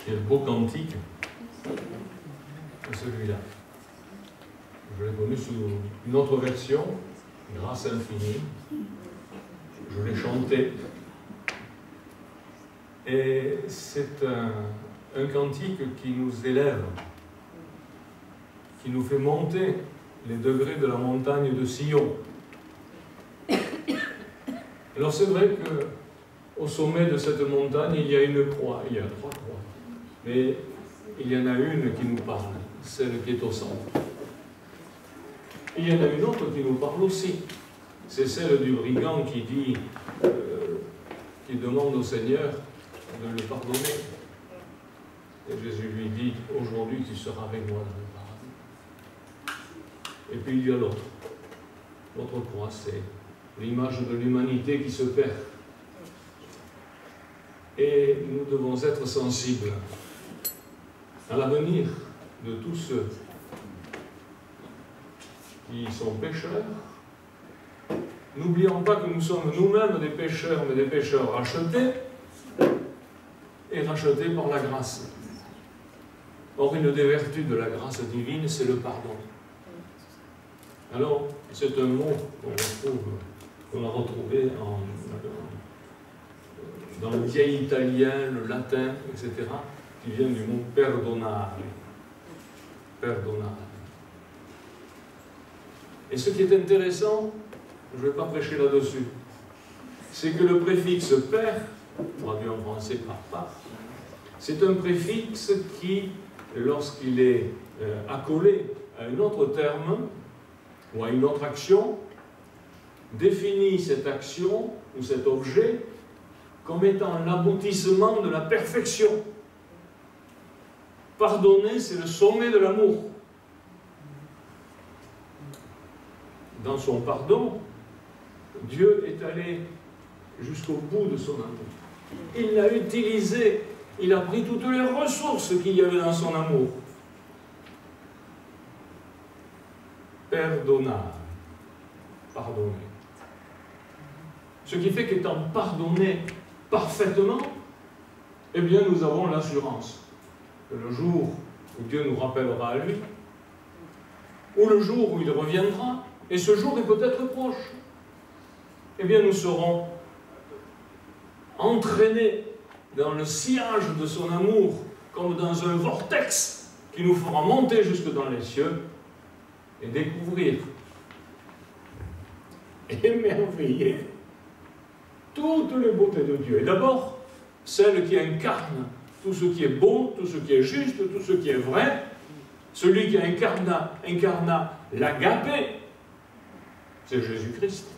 Et le beau cantique, c'est celui-là. Je l'ai connu sous une autre version, Grâce infinie. Je l'ai chanté. Et c'est un cantique qui nous élève, qui nous fait monter les degrés de la montagne de Sion. Alors c'est vrai qu'au sommet de cette montagne, il y a une croix, il y a 3 croix. Mais il y en a une qui nous parle, celle qui est au centre. Il y en a une autre qui nous parle aussi. C'est celle du brigand qui dit, qui demande au Seigneur de le pardonner. Et Jésus lui dit, aujourd'hui tu seras avec moi dans le paradis. Et puis il y a l'autre. L'autre croix, c'est l'image de l'humanité qui se perd. Et nous devons être sensibles à l'avenir de tous ceux qui sont pécheurs. N'oublions pas que nous sommes nous-mêmes des pécheurs, mais des pécheurs rachetés, et rachetés par la grâce. Or, une des vertus de la grâce divine, c'est le pardon. Alors, c'est un mot qu'on a retrouvé dans le vieil italien, le latin, etc., qui vient du mot perdonare. Perdonare. Et ce qui est intéressant, je ne vais pas prêcher là-dessus, c'est que le préfixe père, traduit en français par papa, c'est un préfixe qui, lorsqu'il est accolé à un autre terme ou à une autre action, définit cette action ou cet objet comme étant l'aboutissement de la perfection. Pardonner, c'est le sommet de l'amour. Dans son pardon, Dieu est allé jusqu'au bout de son amour. Il l'a utilisé, il a pris toutes les ressources qu'il y avait dans son amour. Perdonner, pardonner. Ce qui fait qu'étant pardonné parfaitement, eh bien nous avons l'assurance que le jour où Dieu nous rappellera à lui, ou le jour où il reviendra, et ce jour est peut-être proche, eh bien nous serons entraînés dans le sillage de son amour, comme dans un vortex qui nous fera monter jusque dans les cieux et découvrir, émerveiller toutes les beautés de Dieu. Et d'abord, celle qui incarne tout ce qui est beau, tout ce qui est juste, tout ce qui est vrai, celui qui incarna l'agapé, c'est Jésus-Christ,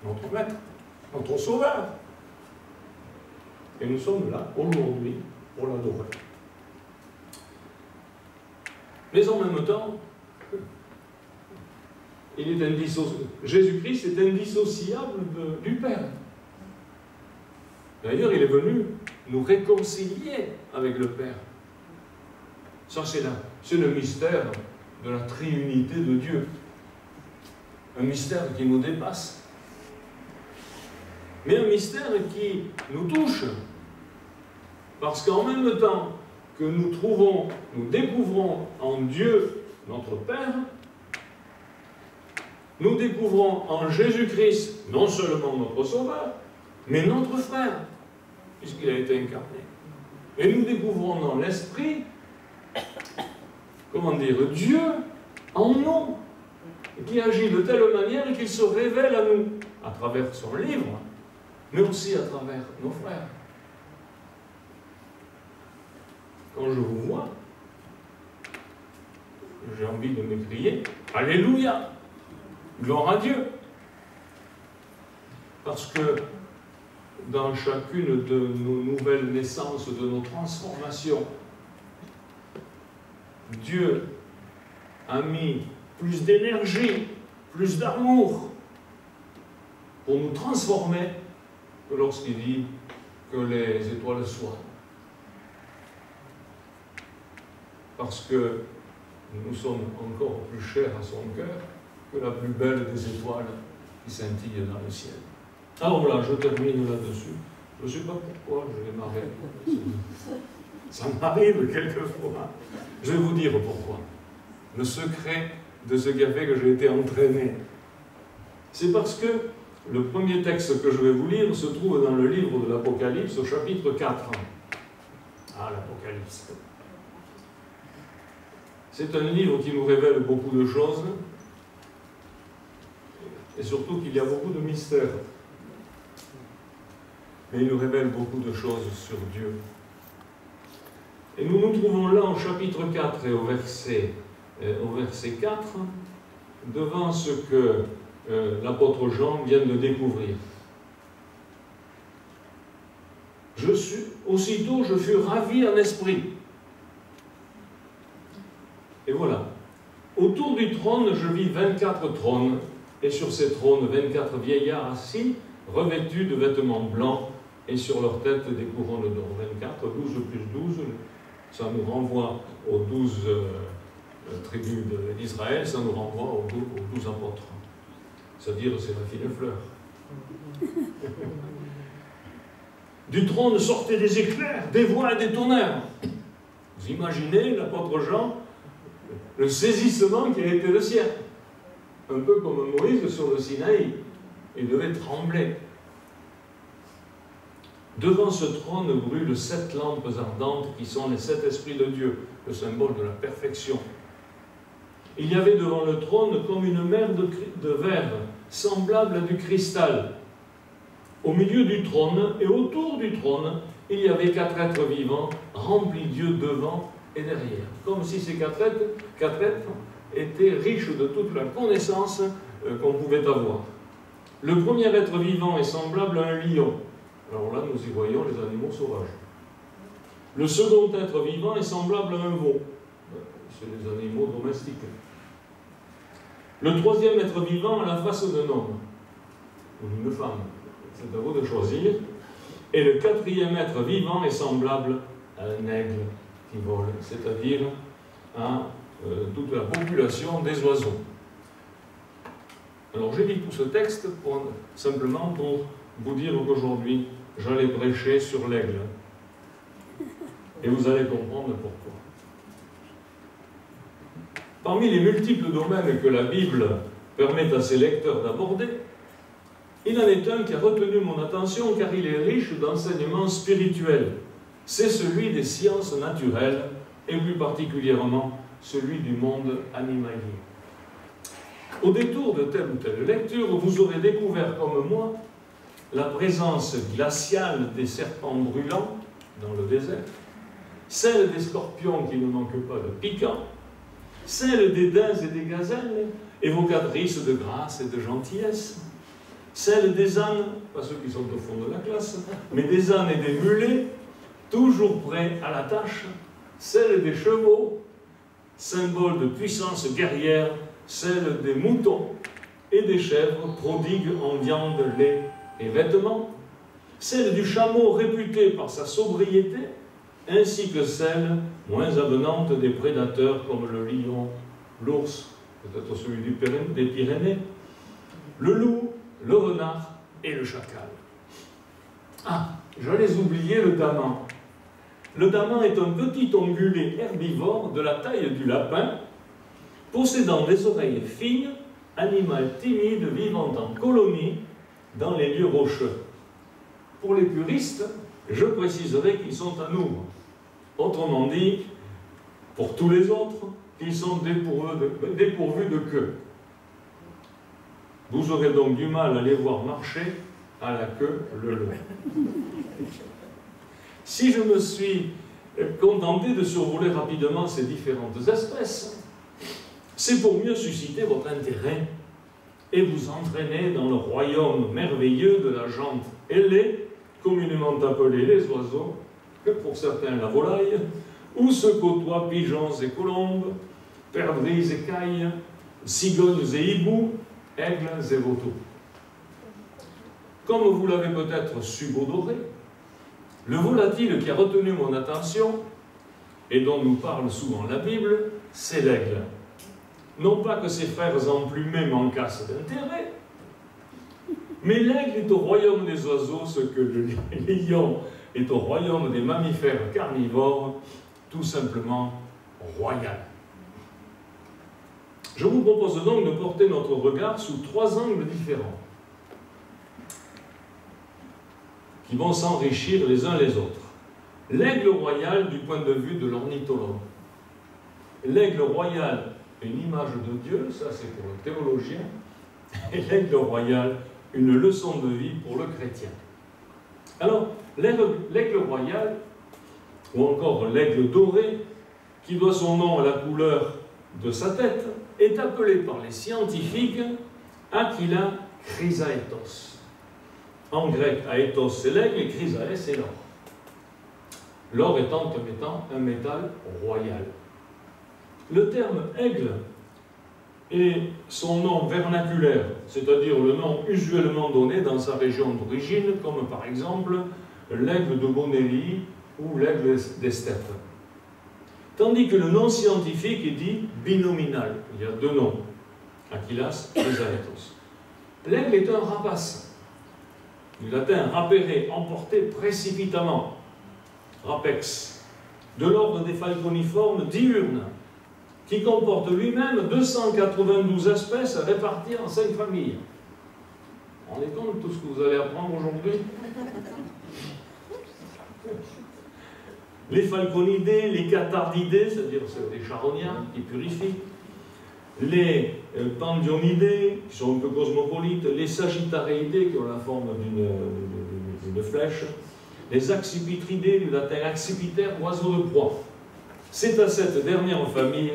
notre Maître, notre Sauveur. Et nous sommes là, aujourd'hui, pour l'adorer. Mais en même temps, Jésus-Christ est indissociable du Père. D'ailleurs, il est venu nous réconcilier avec le Père. Ça, c'est le mystère de la triunité de Dieu. Un mystère qui nous dépasse. Mais un mystère qui nous touche. Parce qu'en même temps que nous découvrons en Dieu notre Père, nous découvrons en Jésus-Christ non seulement notre Sauveur, mais notre frère, puisqu'il a été incarné. Et nous découvrons dans l'Esprit, comment dire, Dieu en nous, qui agit de telle manière qu'il se révèle à nous, à travers son livre, mais aussi à travers nos frères. Quand je vous vois, j'ai envie de m'écrier « Alléluia ! Gloire à Dieu !» Parce que dans chacune de nos nouvelles naissances, de nos transformations, Dieu a mis plus d'énergie, plus d'amour pour nous transformer que lorsqu'il dit que les étoiles soient. Parce que nous sommes encore plus chers à son cœur que la plus belle des étoiles qui scintille dans le ciel. Alors voilà, je termine là-dessus. Je ne sais pas pourquoi je vais m'arrêter. Ça m'arrive quelquefois. Je vais vous dire pourquoi. Le secret de ce qui a fait que j'ai été entraîné. C'est parce que le premier texte que je vais vous lire se trouve dans le livre de l'Apocalypse au chapitre 4. Ah, l'Apocalypse. C'est un livre qui nous révèle beaucoup de choses et surtout qu'il y a beaucoup de mystères. Mais il nous révèle beaucoup de choses sur Dieu. Et nous nous trouvons là au chapitre 4 et au verset 4 devant ce que l'apôtre Jean vient de découvrir. Aussitôt je fus ravi en esprit. Et voilà. Autour du trône, je vis 24 trônes, et sur ces trônes, 24 vieillards assis, revêtus de vêtements blancs, et sur leur tête des couronnes d'or. 24, 12 plus 12, ça nous renvoie aux 12 tribus d'Israël, ça nous renvoie aux 12 apôtres. C'est-à-dire, c'est la fine fleur. Du trône sortaient des éclairs, des voix et des tonnerres. Vous imaginez l'apôtre Jean, le saisissement qui a été le sien. Un peu comme Moïse sur le Sinaï. Il devait trembler. Devant ce trône brûlent 7 lampes ardentes qui sont les 7 esprits de Dieu, le symbole de la perfection. Il y avait devant le trône comme une mer de verre, semblable à du cristal. Au milieu du trône et autour du trône, il y avait 4 êtres vivants, remplis Dieu devant et derrière. Comme si ces 4 êtres étaient riches de toute la connaissance qu'on pouvait avoir. Le premier être vivant est semblable à un lion. Alors là, nous y voyons les animaux sauvages. Le second être vivant est semblable à un veau. C'est les animaux domestiques. Le troisième être vivant a la face d'un homme, ou d'une femme. C'est à vous de choisir. Et le quatrième être vivant est semblable à un aigle qui vole, c'est-à-dire à toute la population des oiseaux. Alors j'ai dit tout ce texte simplement pour vous dire qu'aujourd'hui, j'allais prêcher sur l'aigle. Et vous allez comprendre pourquoi. Parmi les multiples domaines que la Bible permet à ses lecteurs d'aborder, il en est un qui a retenu mon attention car il est riche d'enseignements spirituels. C'est celui des sciences naturelles et plus particulièrement celui du monde animalier. Au détour de telle ou telle lecture, vous aurez découvert comme moi la présence glaciale des serpents brûlants dans le désert, celle des scorpions qui ne manquent pas de piquant, celle des daims et des gazelles, évocatrices de grâce et de gentillesse, celle des ânes, pas ceux qui sont au fond de la classe, mais des ânes et des mulets, toujours prêts à la tâche, celle des chevaux, symbole de puissance guerrière, celle des moutons et des chèvres, prodigues en viande, lait et vêtements, celle du chameau réputé par sa sobriété, ainsi que celle moins avenante des prédateurs comme le lion, l'ours, peut-être celui des Pyrénées, le loup, le renard et le chacal. Ah, j'allais oublier le daman. Le daman est un petit ongulé herbivore de la taille du lapin, possédant des oreilles fines, animal timide vivant en colonie dans les lieux rocheux. Pour les puristes, je préciserai qu'ils sont à nous. Autrement dit, pour tous les autres, qu'ils sont dépourvus de queue. Vous aurez donc du mal à les voir marcher à la queue le long. Si je me suis contenté de survoler rapidement ces différentes espèces, c'est pour mieux susciter votre intérêt et vous entraîner dans le royaume merveilleux de la jante ailée, communément appelée les oiseaux, que pour certains la volaille, où se côtoient pigeons et colombes, perdrix et cailles, cigognes et hiboux, aigles et vautours. Comme vous l'avez peut-être subodoré, le volatile qui a retenu mon attention, et dont nous parle souvent la Bible, c'est l'aigle. Non pas que ses frères emplumés manquassent d'intérêt, mais l'aigle est au royaume des oiseaux ce que le lion est au royaume des mammifères carnivores, tout simplement royal. Je vous propose donc de porter notre regard sous 3 angles différents, qui vont s'enrichir les uns les autres. L'aigle royal du point de vue de l'ornithologue. L'aigle royal, une image de Dieu, ça c'est pour le théologien, et l'aigle royal, une leçon de vie pour le chrétien. Alors, l'aigle royal, ou encore l'aigle doré, qui doit son nom à la couleur de sa tête, est appelé par les scientifiques Aquila chrysaetos. En grec, aethos c'est l'aigle et chrysaès c'est l'or. L'or étant un métal royal. Le terme aigle et son nom vernaculaire, c'est-à-dire le nom usuellement donné dans sa région d'origine, comme par exemple l'aigle de Bonelli ou l'aigle des steppes. Tandis que le nom scientifique est dit binominal. Il y a 2 noms, Aquilas et Chrysaetos. L'aigle est un rapace, du latin rapere, emporté précipitamment, rapex, de l'ordre des falconiformes diurnes, qui comporte lui-même 292 espèces réparties en 5 familles. Vous vous rendez compte de tout ce que vous allez apprendre aujourd'hui? Les falconidés, les catardidés, c'est-à-dire les charognards qui purifient, les pandionidés, qui sont un peu cosmopolites, les sagittaréidés, qui ont la forme d'une flèche, les accipitridés, du latin accipiter, oiseaux de proie. C'est à cette dernière famille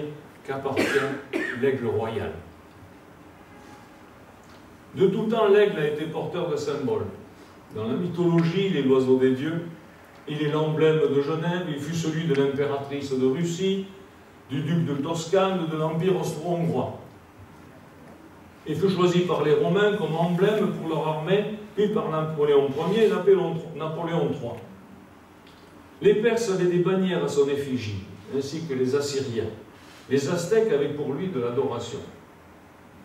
qu'appartient l'aigle royal. De tout temps, l'aigle a été porteur de symboles. Dans la mythologie, il est l'oiseau des dieux, il est l'emblème de Genève, il fut celui de l'impératrice de Russie, du duc de Toscane, de l'Empire austro-hongrois. Il fut choisi par les Romains comme emblème pour leur armée, puis par Napoléon Ier et Napoléon III. Les Perses avaient des bannières à son effigie, ainsi que les Assyriens. Les Aztèques avaient pour lui de l'adoration.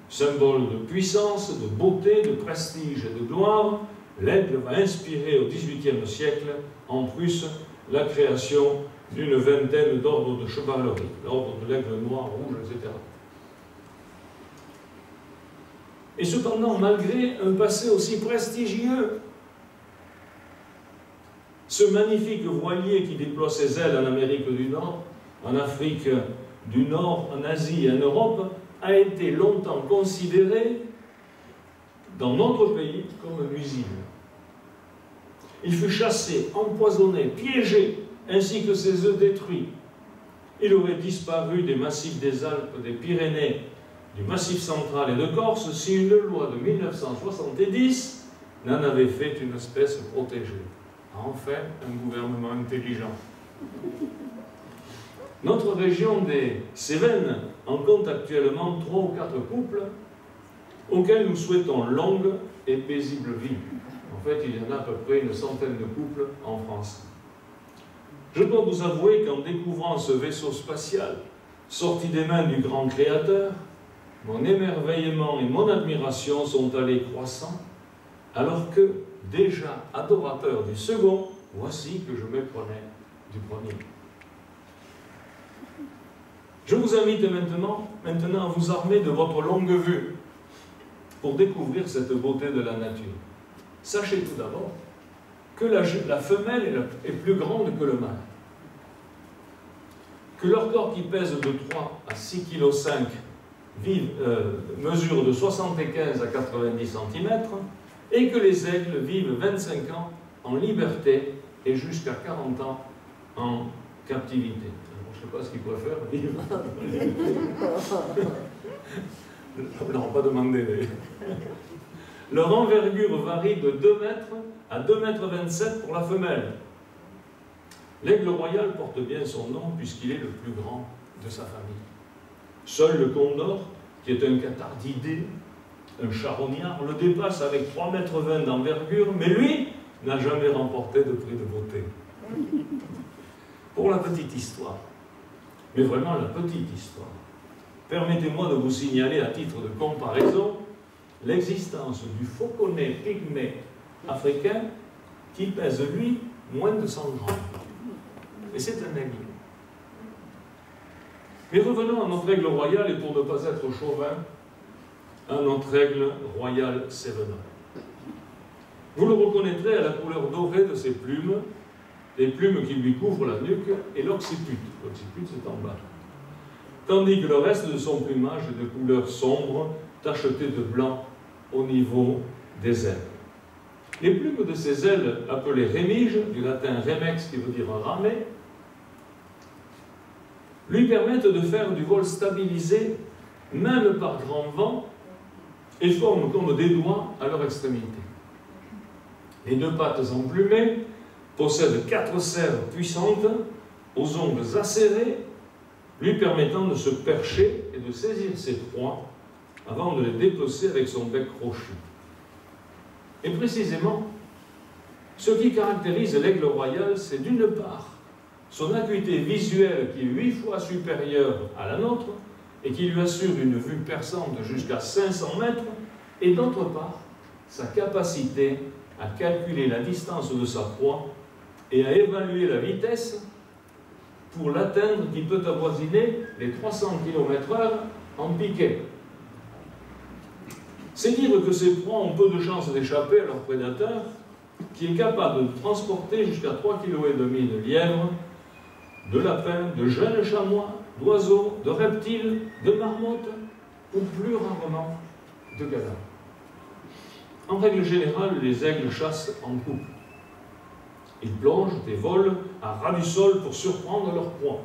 Symbole de puissance, de beauté, de prestige et de gloire, l'aigle va inspirer au XVIIIe siècle, en Prusse, la création d'une vingtaine d'ordres de chevalerie, l'ordre de l'aigle noir, rouge, etc. Et cependant, malgré un passé aussi prestigieux, ce magnifique voilier qui déploie ses ailes en Amérique du Nord, en Afrique du Nord, en Asie et en Europe, a été longtemps considéré dans notre pays comme nuisible. Il fut chassé, empoisonné, piégé, ainsi que ses œufs détruits. Il aurait disparu des massifs des Alpes, des Pyrénées, du Massif central et de Corse si une loi de 1970 n'en avait fait une espèce protégée. Enfin, un gouvernement intelligent. Notre région des Cévennes en compte actuellement 3 ou 4 couples auxquels nous souhaitons longue et paisible vie. En fait, il y en a à peu près une centaine de couples en France. Je dois vous avouer qu'en découvrant ce vaisseau spatial sorti des mains du grand créateur, mon émerveillement et mon admiration sont allés croissant, alors que, déjà adorateur du second, voici que je méprenais du premier. Je vous invite maintenant à vous armer de votre longue vue pour découvrir cette beauté de la nature. Sachez tout d'abord que la femelle est plus grande que le mâle, que leur corps qui pèse de 3 à 6,5 kg mesure de 75 à 90 cm et que les aigles vivent 25 ans en liberté et jusqu'à 40 ans en captivité. Je ne sais pas ce qu'ils préfèrent vivre. Je ne leur ai pas demandé. Leur envergure varie de 2 mètres à 2,27 m pour la femelle. L'aigle royal porte bien son nom puisqu'il est le plus grand de sa famille. Seul le condor, qui est un catardidé, un charognard, le dépasse avec 3,20 m d'envergure, mais lui n'a jamais remporté de prix de beauté. Pour la petite histoire, mais vraiment la petite histoire, permettez-moi de vous signaler à titre de comparaison l'existence du fauconnet pygmée africain qui pèse, lui, moins de 100 grammes. Et c'est un aigle. Mais revenons à notre aigle royal, et pour ne pas être chauvin, à notre aigle royal sévénin. Vous le reconnaîtrez à la couleur dorée de ses plumes, les plumes qui lui couvrent la nuque, et l'occiput. L'occiput, c'est en bas. Tandis que le reste de son plumage est de couleur sombre, tacheté de blanc au niveau des ailes. Les plumes de ses ailes, appelées rémiges, du latin remex qui veut dire ramer, lui permettent de faire du vol stabilisé, même par grand vent, et forment comme des doigts à leur extrémité. Les deux pattes emplumées possèdent 4 serres puissantes, aux ongles acérés, lui permettant de se percher et de saisir ses proies avant de les dépecer avec son bec crochu. Et précisément, ce qui caractérise l'aigle royal, c'est d'une part son acuité visuelle qui est 8 fois supérieure à la nôtre et qui lui assure une vue perçante jusqu'à 500 mètres, et d'autre part, sa capacité à calculer la distance de sa proie et à évaluer la vitesse pour l'atteindre, qui peut avoisiner les 300 km/h en piqué. C'est dire que ces proies ont peu de chances d'échapper à leur prédateur, qui est capable de transporter jusqu'à 3,5 kg de lièvres, de lapins, de jeunes chamois, d'oiseaux, de reptiles, de marmottes, ou plus rarement de cadavres. En règle générale, les aigles chassent en couple. Ils plongent et volent à ras du sol pour surprendre leur proie.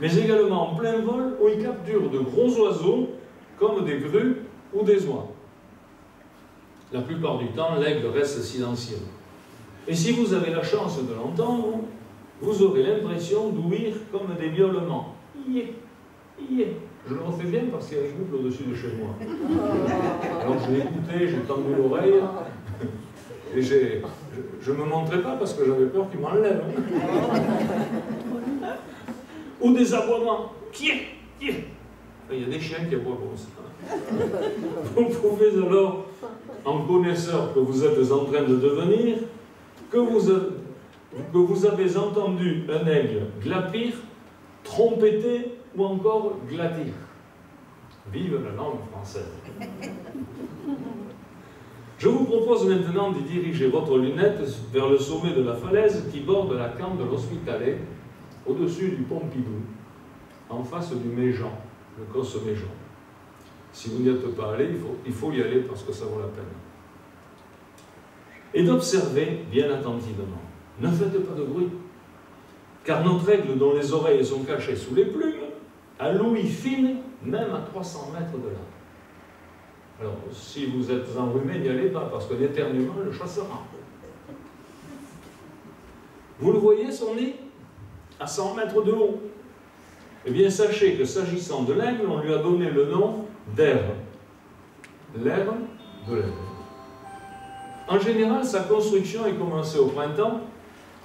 Mais également en plein vol, où ils capturent de gros oiseaux, comme des grues ou des oies. La plupart du temps, l'aigle reste silencieux. Et si vous avez la chance de l'entendre, vous aurez l'impression d'ouïr comme des miaulements. Ié, ié. Je le refais bien parce qu'il y a une boucle au-dessus de chez moi. Alors je l'ai écouté, j'ai tendu l'oreille, et je ne me montrais pas parce que j'avais peur qu'il m'enlève. Ou des aboiements. Kié, kié. Il y a des chiens qui aboient comme ça. Vous pouvez alors, en connaisseur que vous êtes en train de devenir, que vous avez entendu un aigle glapir, trompeter ou encore glatir. Vive la langue française. Je vous propose maintenant de diriger votre lunette vers le sommet de la falaise qui borde la camp de l'Hospitalet, au-dessus du Pompidou, en face du Méjean, le Causse Méjean. Si vous n'y êtes pas allé, il faut y aller parce que ça vaut la peine. Et d'observer bien attentivement. Ne faites pas de bruit, car notre aigle, dont les oreilles sont cachées sous les plumes, a l'ouïe fine, même à 300 mètres de là. Alors, si vous êtes enrhumé, n'y allez pas, parce que l'éternuement le chassera. Vous le voyez, son nez, à 100 mètres de haut. Eh bien, sachez que s'agissant de l'aigle, on lui a donné le nom d'aigle. L'aigle de l'aigle. En général, sa construction est commencée au printemps,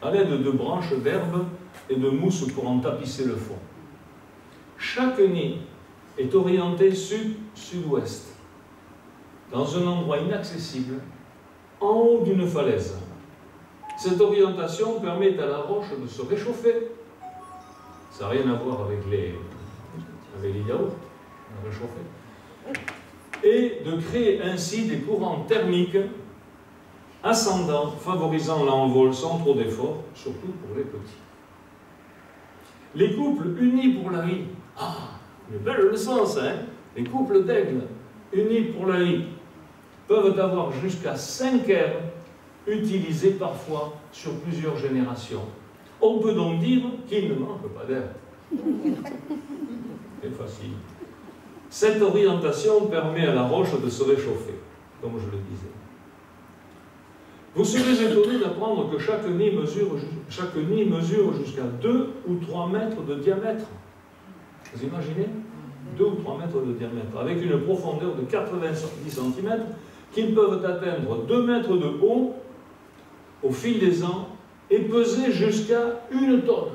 à l'aide de branches d'herbe et de mousse pour en tapisser le fond. Chaque nid est orienté sud-sud-ouest, dans un endroit inaccessible, en haut d'une falaise. Cette orientation permet à la roche de se réchauffer. Ça n'a rien à voir avec les yaourts, réchauffer. Et de créer ainsi des courants thermiques ascendants, favorisant l'envol sans trop d'efforts, surtout pour les petits. Les couples unis pour la vie. Ah, une belle leçon ça, hein? Les couples d'aigles unis pour la vie peuvent avoir jusqu'à 5 airs utilisés parfois sur plusieurs générations. On peut donc dire qu'il ne manque pas d'air. C'est facile. Cette orientation permet à la roche de se réchauffer, comme je le disais. Vous serez étonné d'apprendre que chaque nid mesure jusqu'à 2 ou 3 mètres de diamètre. Vous imaginez? 2 ou 3 mètres de diamètre, avec une profondeur de 90 cm, qu'ils peuvent atteindre 2 mètres de haut au fil des ans et peser jusqu'à 1 tonne.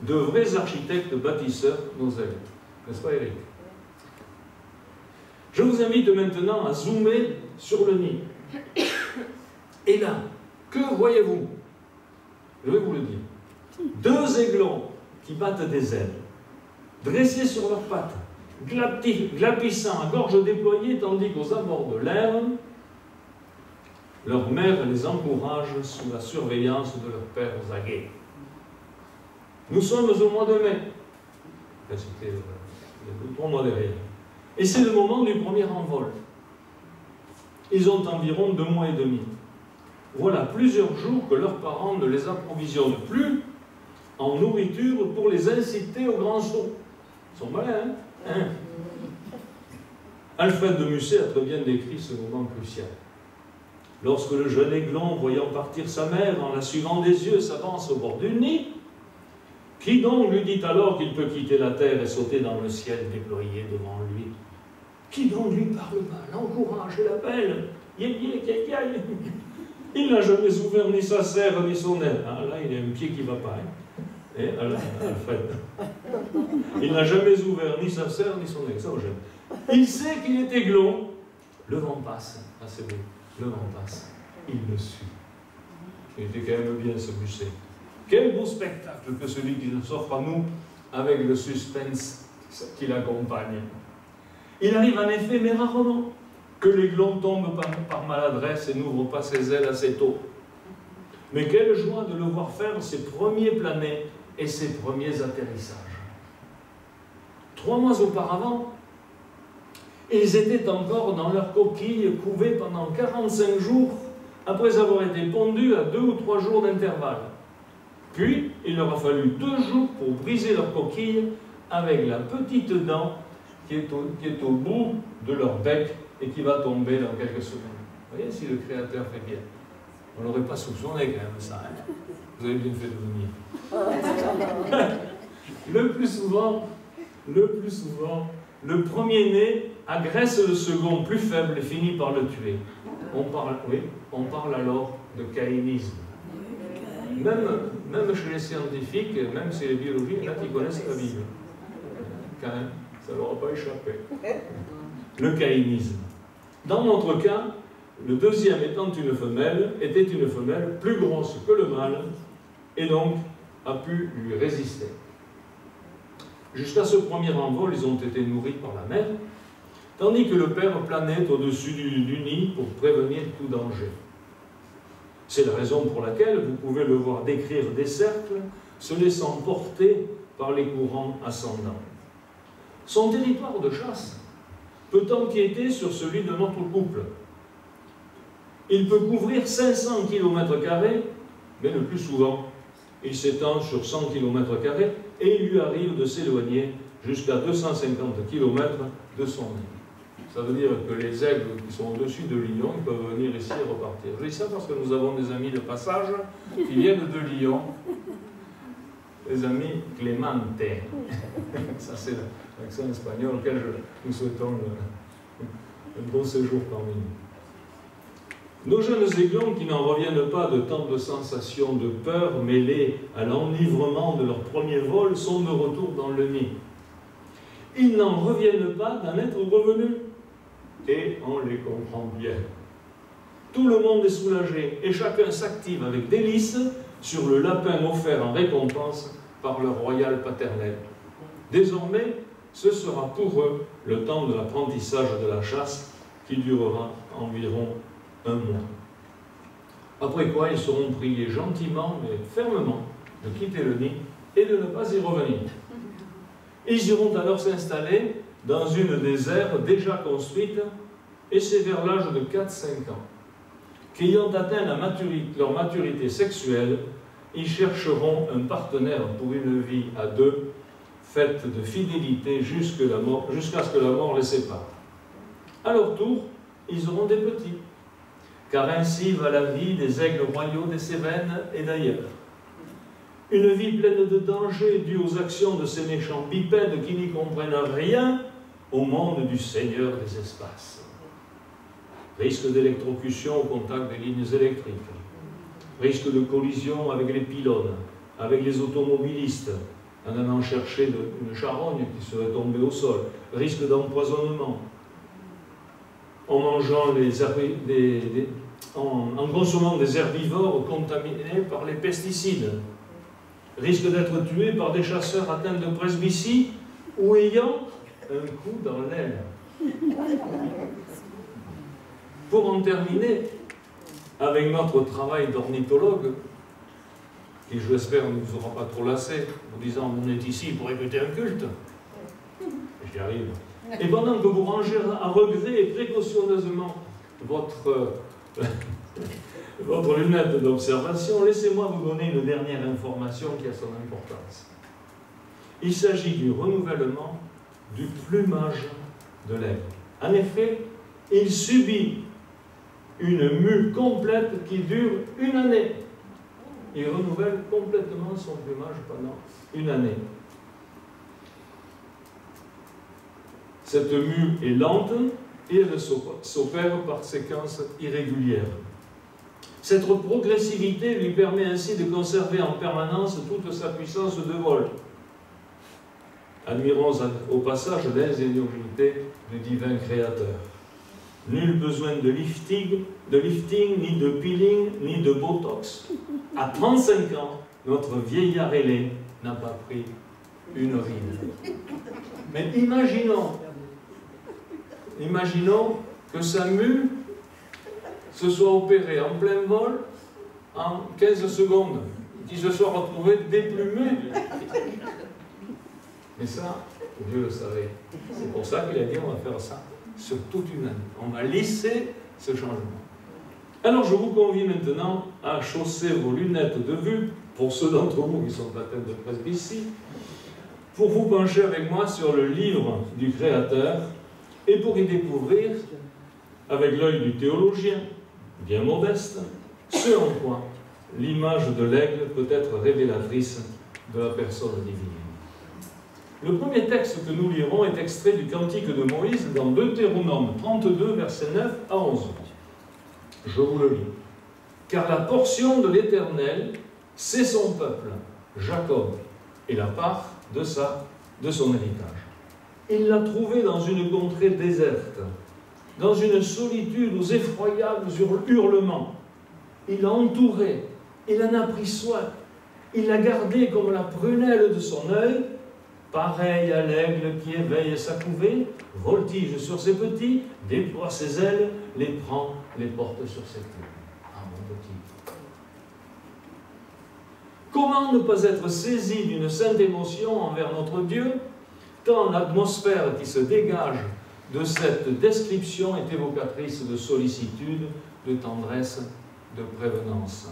De vrais architectes bâtisseurs, nos amis. N'est-ce pas, Eric? Je vous invite maintenant à zoomer sur le nid. Et là, Que voyez-vous? Je vais vous le dire. 2 aiglons qui battent des ailes, dressés sur leurs pattes, glapissant à gorge déployée, tandis qu'aux abords de l'air, leur mère les encourage sous la surveillance de leurs pères aguets. Nous sommes au mois de mai. Enfin, c'était 3 mois derrière. Et c'est le moment du premier envol. Ils ont environ 2 mois et demi. Voilà plusieurs jours que leurs parents ne les approvisionnent plus en nourriture pour les inciter au grand saut. Ils sont malins, hein? Alfred de Musset a très bien décrit ce moment crucial. Lorsque le jeune aiglon, voyant partir sa mère, en la suivant des yeux, s'avance au bord du nid, qui donc lui dit alors qu'il peut quitter la terre et sauter dans le ciel déployé devant lui? Qui donc lui parle mal, l'encourage et l'appelle? Il n'a jamais ouvert ni sa serre ni son aile. Ah, là, il a un pied qui ne va pas. Hein. Et alors, Alfred. Il n'a jamais ouvert ni sa serre ni son aile. Ça, j'aime. Il sait qu'il est aiglon. Le vent passe. Ah, c'est beau. Le vent passe. Il le suit. Il était quand même bien ce Musset. Quel beau spectacle que celui qui s'offre à nous avec le suspense qui l'accompagne. Il arrive en effet, mais rarement, que l'aiglon tombe par maladresse et n'ouvre pas ses ailes assez tôt. Mais quelle joie de le voir faire ses premiers planets et ses premiers atterrissages. 3 mois auparavant, ils étaient encore dans leur coquille couvée pendant 45 jours après avoir été pondus à 2 ou 3 jours d'intervalle. Puis, il leur a fallu 2 jours pour briser leur coquille avec la petite dent qui est au bout de leur bec et qui va tomber dans quelques semaines. Vous voyez si le Créateur fait bien. On n'aurait pas soupçonné quand même ça. Hein? Vous avez bien fait de venir. Le plus souvent, le premier-né agresse le second plus faible et finit par le tuer. On parle alors de caïnisme. Même chez les scientifiques, même chez les biologistes, il y en a qui connaissent la Bible. Quand même, ça ne leur a pas échappé. Le caïnisme. Dans notre cas, le deuxième étant une femelle, était une femelle plus grosse que le mâle, et donc a pu lui résister. Jusqu'à ce premier envol, ils ont été nourris par la mère, tandis que le père planait au-dessus du nid pour prévenir tout danger. C'est la raison pour laquelle vous pouvez le voir décrire des cercles, se laissant porter par les courants ascendants. Son territoire de chasse peut empiéter sur celui de notre couple. Il peut couvrir 500 km², mais le plus souvent, il s'étend sur 100 km² et il lui arrive de s'éloigner jusqu'à 250 km de son nid. Ça veut dire que les aigles qui sont au-dessus de Lyon, ils peuvent venir ici et repartir. Je dis ça parce que nous avons des amis de passage qui viennent de Lyon, les amis Clemente. Ça c'est l'accent espagnol auquel nous souhaitons un bon séjour parmi nous. Nos jeunes aiglons qui n'en reviennent pas de tant de sensations de peur mêlées à l'enivrement de leur premier vol sont de retour dans le nid. Ils n'en reviennent pas d'en être revenus. Et on les comprend bien. Tout le monde est soulagé et chacun s'active avec délice sur le lapin offert en récompense par leur royal paternel. Désormais, ce sera pour eux le temps de l'apprentissage de la chasse qui durera environ 1 mois. Après quoi, ils seront priés gentiment mais fermement de quitter le nid et de ne pas y revenir. Ils iront alors s'installer dans une des aires déjà construites, et c'est vers l'âge de 4-5 ans qu'ayant atteint leur maturité sexuelle, ils chercheront un partenaire pour une vie à 2, faite de fidélité jusqu'à ce que la mort les sépare. À leur tour, ils auront des petits, car ainsi va la vie des aigles royaux des Cévennes et d'ailleurs. Une vie pleine de dangers due aux actions de ces méchants bipèdes qui n'y comprennent rien au monde du Seigneur des espaces. Risque d'électrocution au contact des lignes électriques, risque de collision avec les pylônes, avec les automobilistes, en allant chercher une charogne qui serait tombée au sol, risque d'empoisonnement, en mangeant en consommant des herbivores contaminés par les pesticides, risque d'être tué par des chasseurs atteints de presbytie ou ayant un coup dans l'aile. Pour en terminer avec notre travail d'ornithologue, qui je l'espère ne vous aura pas trop lassé, en disant on est ici pour écouter un culte, j'y arrive. Et pendant que vous rangez à regret et précautionneusement votre lunette d'observation, laissez-moi vous donner une dernière information qui a son importance. Il s'agit du renouvellement du plumage de l'aigle. En effet, il subit une mue complète qui dure une année. Il renouvelle complètement son plumage pendant une année. Cette mue est lente et elle s'opère par séquences irrégulières. Cette progressivité lui permet ainsi de conserver en permanence toute sa puissance de vol. Admirons au passage l'ingéniosité du divin créateur. Nul besoin de lifting, ni de peeling, ni de botox. À 35 ans, notre vieillard ailé n'a pas pris une ride. Mais imaginons que sa mue se soit opérée en plein vol en 15 secondes, qu'il se soit retrouvé déplumé. Mais ça, Dieu le savait. C'est pour ça qu'il a dit on va faire ça sur toute une année. On va lisser ce changement. Alors je vous convie maintenant à chausser vos lunettes de vue, pour ceux d'entre vous qui sont atteints de presbytie, pour vous pencher avec moi sur le livre du Créateur et pour y découvrir, avec l'œil du théologien, bien modeste, ce en quoi l'image de l'aigle peut être révélatrice de la personne divine. Le premier texte que nous lirons est extrait du Cantique de Moïse dans Deutéronome 32, versets 9 à 11. Je vous le lis. « Car la portion de l'Éternel, c'est son peuple, Jacob, et la part de son héritage. Il l'a trouvé dans une contrée déserte, dans une solitude aux effroyables hurlements. Il l'a entouré, il en a pris soin, il l'a gardé comme la prunelle de son œil, pareil à l'aigle qui éveille sa couvée, voltige sur ses petits, déploie ses ailes, les prend, les porte sur ses plumes. Ah, mon petit. Comment ne pas être saisi d'une sainte émotion envers notre Dieu, tant l'atmosphère qui se dégage de cette description est évocatrice de sollicitude, de tendresse, de prévenance.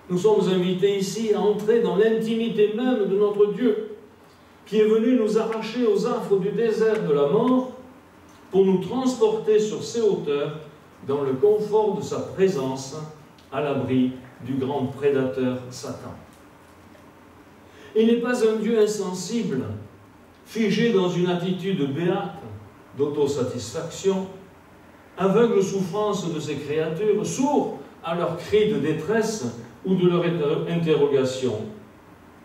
Nous sommes invités ici à entrer dans l'intimité même de notre Dieu, qui est venu nous arracher aux affres du désert de la mort pour nous transporter sur ses hauteurs dans le confort de sa présence à l'abri du grand prédateur Satan. Il n'est pas un Dieu insensible, figé dans une attitude béate d'autosatisfaction, aveugle aux souffrances de ses créatures, sourd à leurs cris de détresse ou de leur interrogation.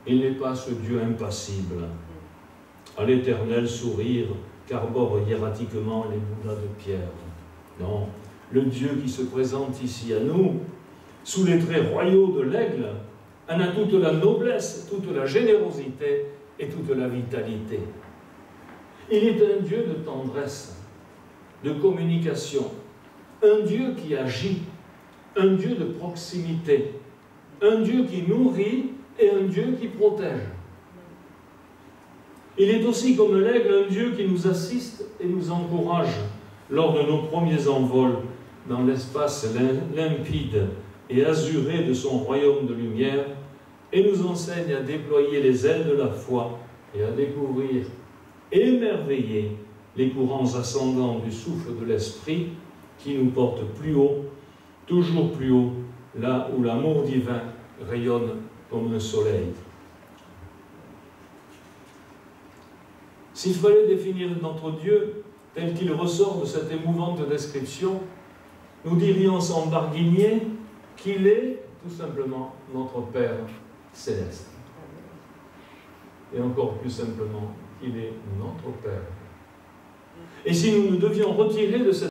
Il n'est pas ce Dieu impassible, à l'éternel sourire qu'arborent hiératiquement les bouddhas de pierre. Non, le Dieu qui se présente ici à nous, sous les traits royaux de l'aigle, en a toute la noblesse, toute la générosité et toute la vitalité. Il est un Dieu de tendresse, de communication, un Dieu qui agit, un Dieu de proximité, un Dieu qui nourrit et un Dieu qui protège. Il est aussi, comme l'aigle, un Dieu qui nous assiste et nous encourage lors de nos premiers envols dans l'espace limpide et azuré de son royaume de lumière, et nous enseigne à déployer les ailes de la foi et à découvrir et émerveiller les courants ascendants du souffle de l'Esprit qui nous portent plus haut, toujours plus haut, là où l'amour divin rayonne comme un soleil. S'il fallait définir notre Dieu tel qu'il ressort de cette émouvante description, nous dirions sans barguigner qu'il est tout simplement notre Père céleste. Et encore plus simplement, qu'il est notre Père. Et si nous nous devions retirer de cette